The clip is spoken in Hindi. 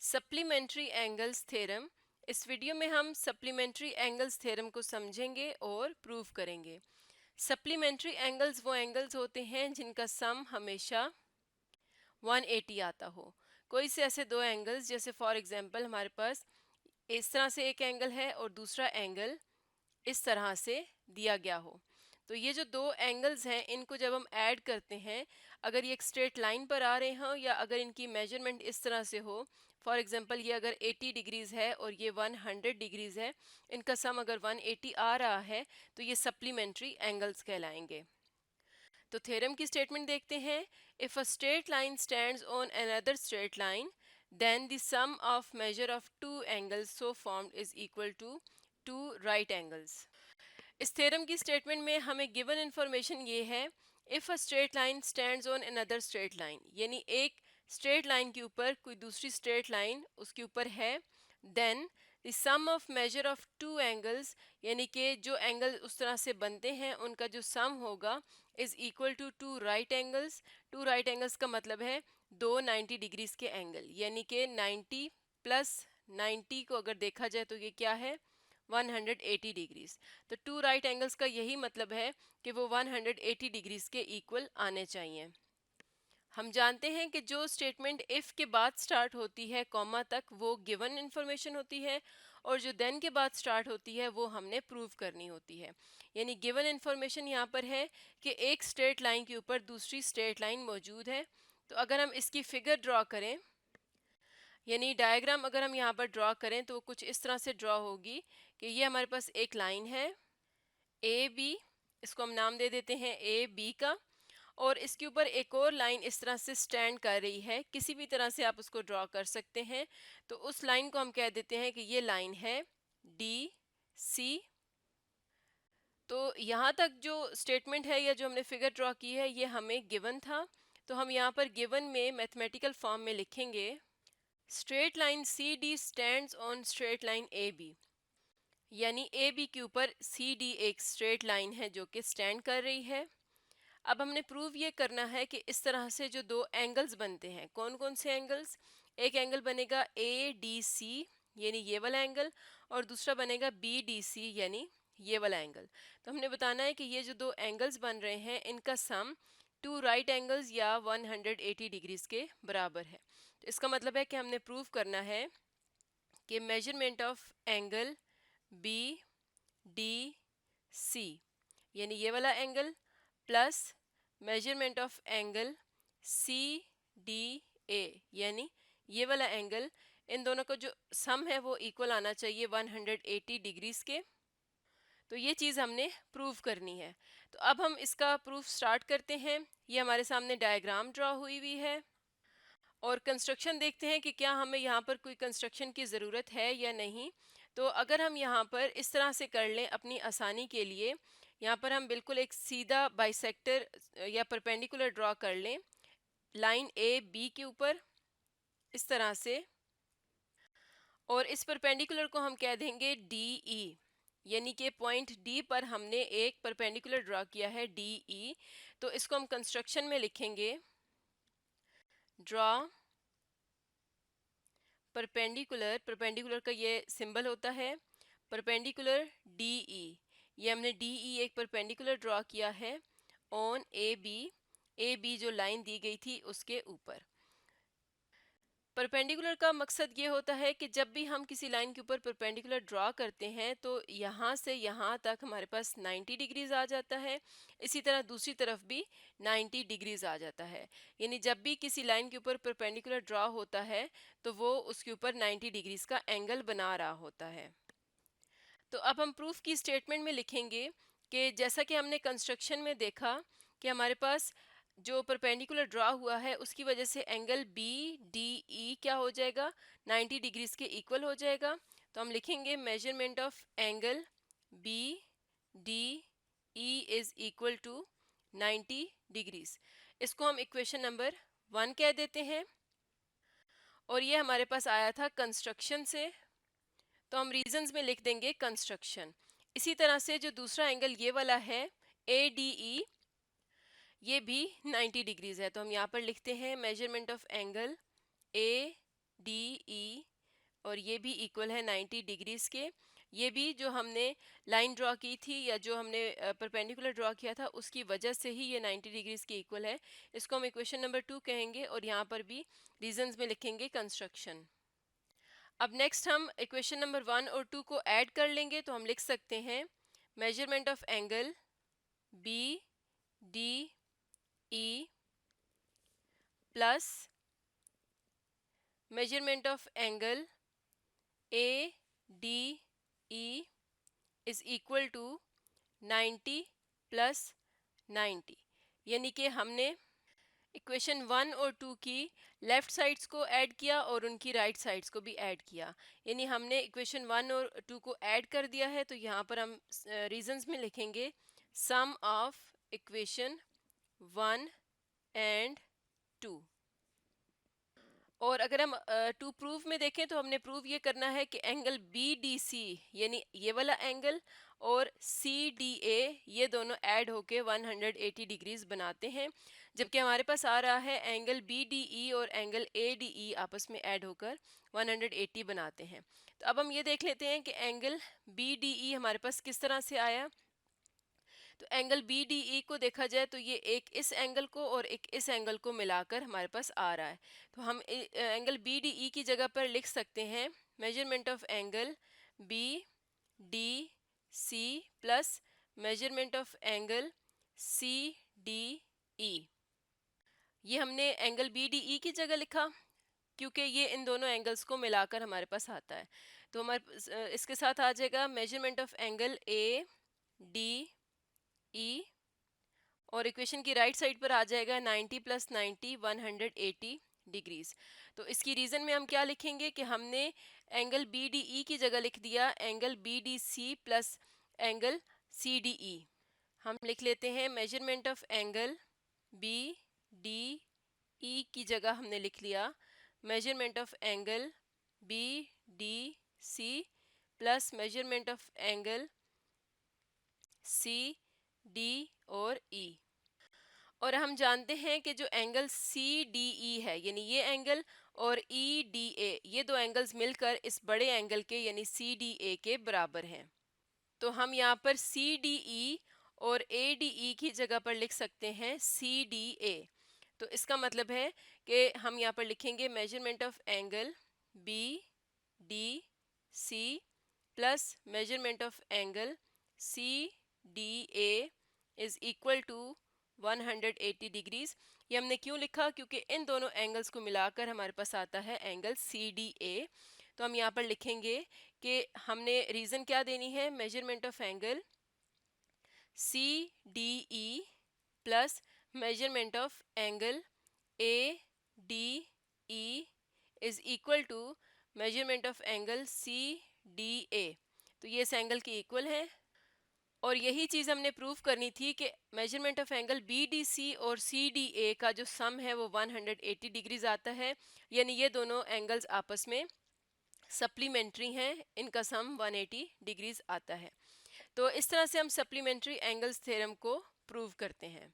Supplementary angles theorem. इस वीडियो में हम सप्लीमेंट्री एंगल्स थ्योरम को समझेंगे और प्रूव करेंगे। सप्लीमेंट्री एंगल्स वो एंगल्स होते हैं जिनका सम हमेशा 180 आता हो। कोई से ऐसे दो एंगल्स, जैसे फॉर एग्जांपल हमारे पास इस तरह से एक एंगल है और दूसरा एंगल इस तरह से दिया गया हो, तो ये जो दो एंगल्स हैं इनको जब हम ऐड करते हैं, अगर ये एक स्ट्रेट लाइन पर आ रहे हों या अगर इनकी मेजरमेंट इस तरह से हो, फॉर एग्जांपल ये अगर 80 डिग्रीज है और ये 100 डिग्रीज है, इनका सम अगर 180 आ रहा है तो ये सप्लीमेंट्री एंगल्स कहलाएंगे। तो थ्योरम की स्टेटमेंट देखते हैं। If a straight line stands on another straight line, then the sum of measure of two angles so formed is equal to two right angles. इस थ्योरम की स्टेटमेंट में हमें गिवन इंफॉर्मेशन ये है, if a straight line stands on another straight line, यानी एक स्ट्रेट लाइन के ऊपर कोई दूसरी स्ट्रेट लाइन उसके ऊपर है, then the sum of measure of two angles, यानी कि जो एंगल उस तरह से बनते हैं उनका जो सम होगा is equal to two right angles. Two right angles का मतलब है दो 90 डिग्रीज के एंगल, यानी कि 90 प्लस 90 को अगर देखा जाए तो ये क्या है, 180 डिग्रीज। तो टू राइट एंगल्स का यही मतलब है कि वो 180 डिग्रीज के इक्वल आने चाहिए। हम जानते हैं कि जो स्टेटमेंट इफ़ के बाद स्टार्ट होती है कॉमा तक, वो गिवन इंफॉर्मेशन होती है, और जो देन के बाद स्टार्ट होती है वो हमने प्रूव करनी होती है। यानी गिवन इंफॉर्मेशन यहाँ पर है कि एक स्ट्रेट लाइन के ऊपर दूसरी स्ट्रेट लाइन मौजूद है। तो अगर हम इसकी फिगर ड्रॉ करें, यानी डायग्राम अगर हम यहाँ पर ड्रॉ करें, तो वो कुछ इस तरह से ड्रॉ होगी कि ये हमारे पास एक लाइन है ए बी, इसको हम नाम दे देते हैं ए बी का, और इसके ऊपर एक और लाइन इस तरह से स्टैंड कर रही है, किसी भी तरह से आप उसको ड्रॉ कर सकते हैं। तो उस लाइन को हम कह देते हैं कि ये लाइन है डी सी। तो यहाँ तक जो स्टेटमेंट है या जो हमने फिगर ड्रॉ की है ये हमें गिवन था, तो हम यहाँ पर गिवन में मैथमेटिकल फॉर्म में लिखेंगे straight line C D stands on straight line A B, यानी ए बी के ऊपर सी डी एक स्ट्रेट लाइन है जो कि स्टैंड कर रही है। अब हमने प्रूव ये करना है कि इस तरह से जो दो एंगल्स बनते हैं, कौन कौन से एंगल्स, एक एंगल बनेगा ए डी सी यानी ये वाला एंगल, और दूसरा बनेगा बी डी सी यानी ये वाला एंगल। तो हमने बताना है कि ये जो दो एंगल्स बन रहे हैं इनका सम टू राइट एंगल्स या 180 डिग्रीज के बराबर है। तो इसका मतलब है कि हमने प्रूव करना है कि measurement of angle B D C यानी ये वाला angle plus measurement of angle C D A यानी ये वाला एंगल, इन दोनों का जो सम है वो इक्वल आना चाहिए 180 डिग्रीज के। तो ये चीज़ हमने प्रूव करनी है। तो अब हम इसका प्रूफ स्टार्ट करते हैं। ये हमारे सामने डायग्राम ड्रॉ हुई हुई है और कंस्ट्रक्शन देखते हैं कि क्या हमें यहाँ पर कोई कंस्ट्रक्शन की ज़रूरत है या नहीं। तो अगर हम यहाँ पर इस तरह से कर लें अपनी आसानी के लिए, यहाँ पर हम बिल्कुल एक सीधा बाइसेक्टर या परपेंडिकुलर ड्रॉ कर लें लाइन ए बी के ऊपर इस तरह से, और इस परपेंडिकुलर को हम कह देंगे डी ई, यानी कि पॉइंट डी पर हमने एक परपेंडिकुलर ड्रॉ किया है डी ई। तो इसको हम कंस्ट्रक्शन में लिखेंगे ड्रॉ परपेंडिकुलर, परपेंडिकुलर का ये सिंबल होता है परपेंडिकुलर डी ई। ये हमने डी ई एक परपेंडिकुलर ड्रॉ किया है ऑन ए बी जो लाइन दी गई थी उसके ऊपर। परपेंडिकुलर का मकसद ये होता है कि जब भी हम किसी लाइन के ऊपर परपेंडिकुलर ड्रॉ करते हैं तो यहाँ से यहाँ तक हमारे पास 90 डिग्रीज आ जाता है, इसी तरह दूसरी तरफ भी 90 डिग्रीज आ जाता है। यानी जब भी किसी लाइन के ऊपर परपेंडिकुलर ड्रॉ होता है तो वो उसके ऊपर 90 डिग्रीज का एंगल बना रहा होता है। तो अब हम प्रूफ की स्टेटमेंट में लिखेंगे कि जैसा कि हमने कंस्ट्रक्शन में देखा कि हमारे पास जो परपेंडिकुलर ड्रॉ हुआ है उसकी वजह से एंगल बी डी ई क्या हो जाएगा, 90 डिग्रीज के इक्वल हो जाएगा। तो हम लिखेंगे measurement of angle B D E is equal to 90 degrees. इसको हम इक्वेशन नंबर 1 कह देते हैं, और ये हमारे पास आया था कंस्ट्रक्शन से, तो हम रीजंस में लिख देंगे कंस्ट्रक्शन। इसी तरह से जो दूसरा एंगल ये वाला है ए डी ई, ये भी 90 डिग्रीज है, तो हम यहाँ पर लिखते हैं measurement of angle A D ई और ये भी इक्वल है 90 डिग्रीज के। ये भी जो हमने लाइन ड्रॉ की थी या जो हमने परपेंडिकुलर ड्रॉ किया था उसकी वजह से ही ये 90 डिग्रीज के इक्वल है। इसको हम इक्वेशन नंबर 2 कहेंगे और यहाँ पर भी रीजंस में लिखेंगे कंस्ट्रक्शन। अब नेक्स्ट हम इक्वेशन नंबर 1 और 2 को ऐड कर लेंगे तो हम लिख सकते हैं measurement of angle B D E plus measurement of angle ADE is equal to 90 plus 90। यानी कि हमने इक्वेशन 1 और 2 की लेफ्ट साइड्स को ऐड किया और उनकी राइट साइड्स को भी ऐड किया। यानी हमने इक्वेशन 1 और 2 को ऐड कर दिया है। तो यहाँ पर हम रीजंस में लिखेंगे सम ऑफ इक्वेशन 1 एंड 2। और अगर हम टू प्रूफ में देखें तो हमने प्रूव ये करना है कि एंगल बी डी सी यानी ये वाला एंगल और सी डी ए ये दोनों ऐड होके 180 डिग्रीज बनाते हैं, जबकि हमारे पास आ रहा है एंगल बी डी ई और एंगल ए डी ई आपस में ऐड होकर 180 बनाते हैं। तो अब हम ये देख लेते हैं कि एंगल बी डी ई हमारे पास किस तरह से आया। तो एंगल बी डी ई को देखा जाए तो ये एक इस एंगल को और एक इस एंगल को मिलाकर हमारे पास आ रहा है। तो हम एंगल बी डी ई की जगह पर लिख सकते हैं measurement of angle B D C plus measurement of angle C D E. ये हमने एंगल बी डी ई की जगह लिखा क्योंकि ये इन दोनों एंगल्स को मिलाकर हमारे पास आता है। तो हमारे इसके साथ आ जाएगा measurement of angle A D ई और इक्वेशन की राइट साइड पर आ जाएगा 90 प्लस 90 180 डिग्रीज। तो इसकी रीज़न में हम क्या लिखेंगे कि हमने एंगल बी डी ई की जगह लिख दिया angle B D C plus angle C D E. हम लिख लेते हैं measurement of angle B D E की जगह हमने लिख लिया measurement of angle B D C plus measurement of angle C D और ई। और हम जानते हैं कि जो एंगल सी डी ई है यानी ये एंगल और ई डी ए ये दो एंगल्स मिलकर इस बड़े एंगल के यानी सी डी ए के बराबर हैं। तो हम यहाँ पर सी डी ई और ए डी ई की जगह पर लिख सकते हैं सी डी ए। तो इसका मतलब है कि हम यहाँ पर लिखेंगे measurement of angle B D C plus measurement of angle C D A is equal to 180 degrees. ये हमने क्यों लिखा क्योंकि इन दोनों एंगल्स को मिलाकर हमारे पास आता है एंगल सी डी ए। तो हम यहाँ पर लिखेंगे कि हमने रीज़न क्या देनी है measurement of angle C D E plus measurement of angle A D E is equal to measurement of angle C D A. तो ये इस एंगल के इक्वल है और यही चीज़ हमने प्रूव करनी थी कि measurement of angle B D C और सी डी ए का जो सम है वो 180 डिग्रीज आता है। यानी ये दोनों एंगल्स आपस में सप्लीमेंट्री हैं, इनका सम 180 डिग्रीज आता है। तो इस तरह से हम सप्लीमेंट्री एंगल्स थ्योरम को प्रूव करते हैं।